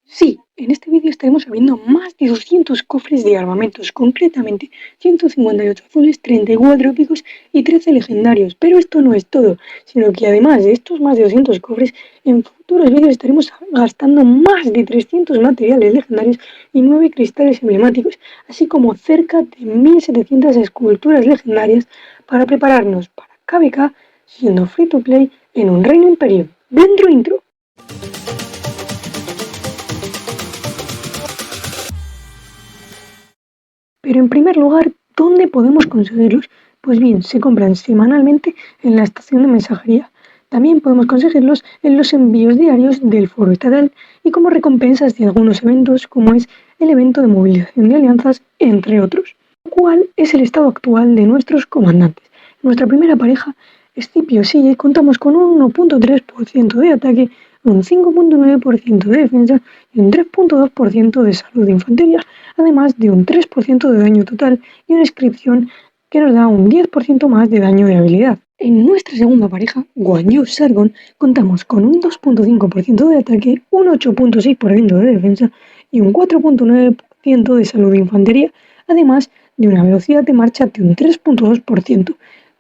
Sí, en este vídeo estaremos abriendo más de 200 cofres de armamentos, concretamente 158 azules, 34 épicos y 13 legendarios. Pero esto no es todo, sino que además de estos más de 200 cofres, en futuros vídeos estaremos gastando más de 300 materiales legendarios y 9 cristales emblemáticos, así como cerca de 1700 esculturas legendarias para prepararnos para KVK siendo free to play en un reino imperio. Dentro intro. Pero en primer lugar, ¿dónde podemos conseguirlos? Pues bien, se compran semanalmente en la estación de mensajería. También podemos conseguirlos en los envíos diarios del foro estatal y como recompensas de algunos eventos, como es el evento de movilización de alianzas, entre otros. ¿Cuál es el estado actual de nuestros comandantes? Nuestra primera pareja, Scipio Sigue, contamos con un 1.3% de ataque, un 5.9% de defensa y un 3.2% de salud de infantería, además de un 3% de daño total y una inscripción que nos da un 10% más de daño de habilidad. En nuestra segunda pareja, Guan Yu Sargon, contamos con un 2.5% de ataque, un 8.6% de defensa y un 4.9% de salud de infantería, además de una velocidad de marcha de un 3.2%.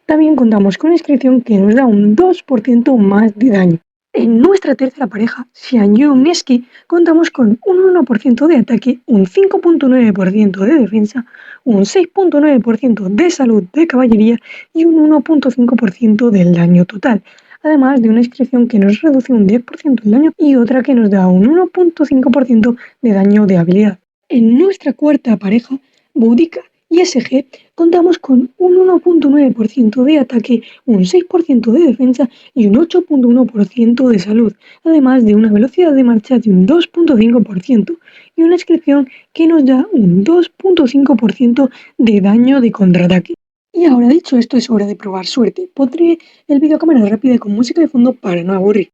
También contamos con una inscripción que nos da un 2% más de daño. En nuestra tercera pareja, Xianyu Mieski, contamos con un 1% de ataque, un 5.9% de defensa, un 6.9% de salud de caballería y un 1.5% del daño total, además de una inscripción que nos reduce un 10% el daño y otra que nos da un 1.5% de daño de habilidad. En nuestra cuarta pareja, Boudica y SG, contamos con un 1.9% de ataque, un 6% de defensa y un 8.1% de salud, además de una velocidad de marcha de un 2.5% y una inscripción que nos da un 2.5% de daño de contraataque. Y ahora dicho esto, es hora de probar suerte. Pondré el vídeo a cámara rápida y con música de fondo para no aburrir.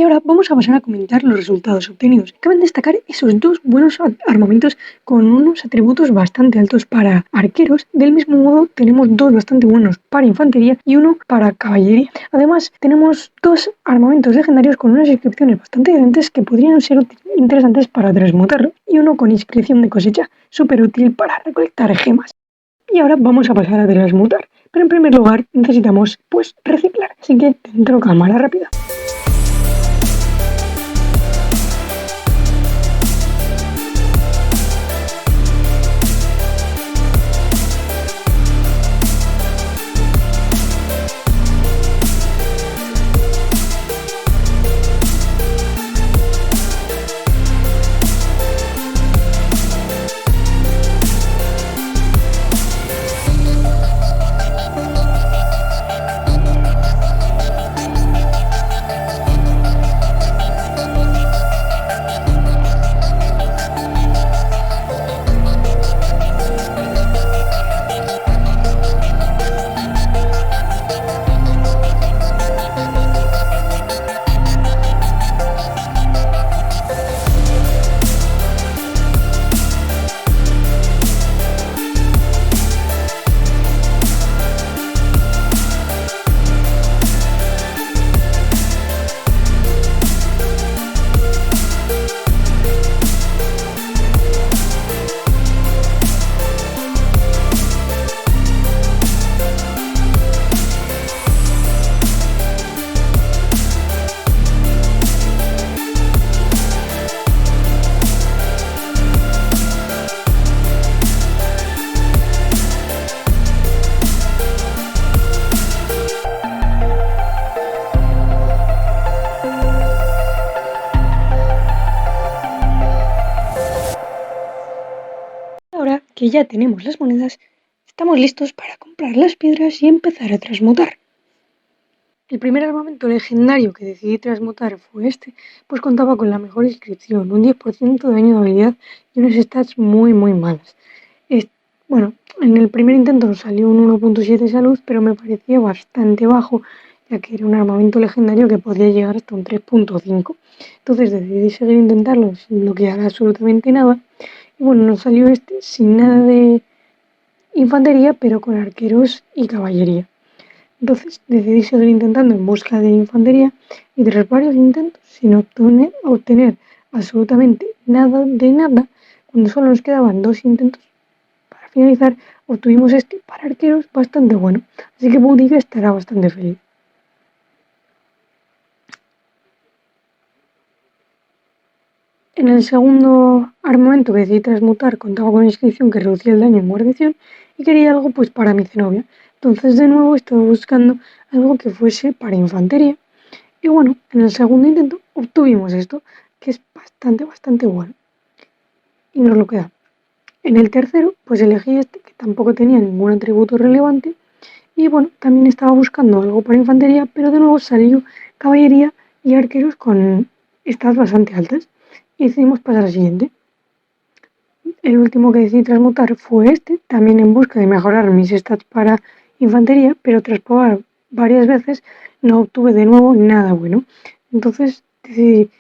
ahora vamos a pasar a comentar los resultados obtenidos. Cabe destacar esos dos buenos armamentos con unos atributos bastante altos para arqueros. Del mismo modo tenemos dos bastante buenos para infantería y uno para caballería. Además tenemos dos armamentos legendarios con unas inscripciones bastante diferentes que podrían ser interesantes para transmutarlo, y uno con inscripción de cosecha, súper útil para recolectar gemas. Y ahora vamos a pasar a transmutar, pero en primer lugar necesitamos pues reciclar, así que dentro cámara rápida. Ahora que ya tenemos las monedas, estamos listos para comprar las piedras y empezar a transmutar. El primer armamento legendario que decidí transmutar fue este, pues contaba con la mejor inscripción, un 10% de daño de habilidad y unas stats muy malas. Bueno, en el primer intento nos salió un 1.7 salud, pero me parecía bastante bajo, ya que era un armamento legendario que podía llegar hasta un 3.5. Entonces decidí seguir intentarlo sin bloquear absolutamente nada. Y bueno, nos salió este sin nada de infantería, pero con arqueros y caballería. Entonces decidí seguir intentando en busca de infantería y tras varios intentos, sin obtener absolutamente nada de nada, cuando solo nos quedaban 2 intentos para finalizar, obtuvimos este para arqueros bastante bueno. Así que Boudica estará bastante feliz. En el segundo armamento que decidí transmutar contaba con una inscripción que reducía el daño en guarnición y quería algo pues para mi Zenobia. Entonces de nuevo estaba buscando algo que fuese para infantería. Y bueno, en el segundo intento obtuvimos esto, que es bastante bueno. Y nos lo quedamos. En el tercero, pues elegí este, que tampoco tenía ningún atributo relevante. Y bueno, también estaba buscando algo para infantería, pero de nuevo salió caballería y arqueros con stats bastante altas. Y decidimos pasar al siguiente. El último que decidí transmutar fue este, también en busca de mejorar mis stats para infantería, pero tras probar varias veces no obtuve de nuevo nada bueno. Entonces decidí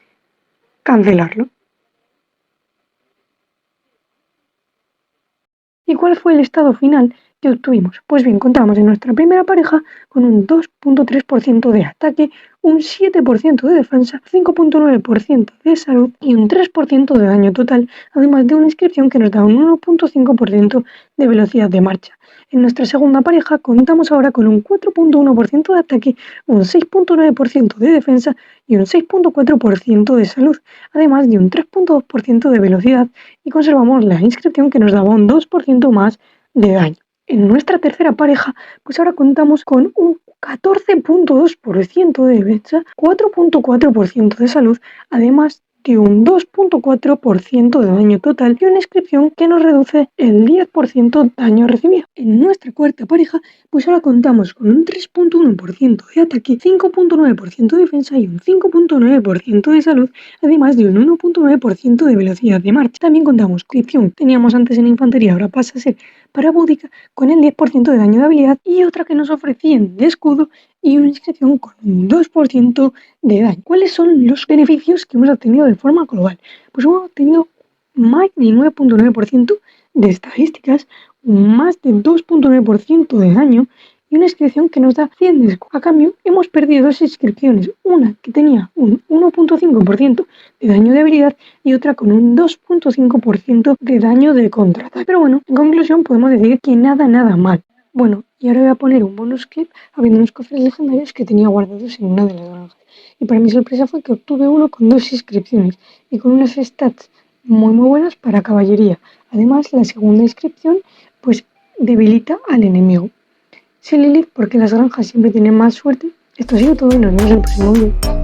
cancelarlo. ¿Y cuál fue el estado final que obtuvimos? Pues bien, contábamos en nuestra primera pareja con un 2.3% de ataque, un 7% de defensa, 5.9% de salud y un 3% de daño total, además de una inscripción que nos da un 1.5% de velocidad de marcha. En nuestra segunda pareja contamos ahora con un 4.1% de ataque, un 6.9% de defensa y un 6.4% de salud, además de un 3.2% de velocidad, y conservamos la inscripción que nos daba un 2% más de daño. En nuestra tercera pareja, pues ahora contamos con un 14.2% de defensa, 4.4% de salud, además de un 2.4% de daño total y una inscripción que nos reduce el 10% daño recibido. En nuestra cuarta pareja, pues ahora contamos con un 3.1% de ataque, 5.9% de defensa y un 5.9% de salud, además de un 1.9% de velocidad de marcha. También contamos con inscripción que teníamos antes en infantería, ahora pasa a ser parabólica con el 10% de daño de habilidad y otra que nos ofrecían de escudo y una inscripción con un 2% de daño. ¿Cuáles son los beneficios que hemos obtenido de forma global? Pues hemos obtenido más de 9,9% de estadísticas, más de 2,9% de daño y una inscripción que nos da 100 de escudo. A cambio, hemos perdido dos inscripciones, una que tenía un 1,5% de daño de habilidad y otra con un 2,5% de daño de contraataque. Pero bueno, en conclusión podemos decir que nada mal. Bueno, y ahora voy a poner un bonus clip habiendo unos cofres legendarios que tenía guardados en una de las granjas. Y para mi sorpresa fue que obtuve uno con 2 inscripciones y con unas stats muy buenas para caballería. Además, la segunda inscripción pues debilita al enemigo. Soy Lilith porque las granjas siempre tienen más suerte. Esto ha sido todo y nos vemos en el próximo vídeo.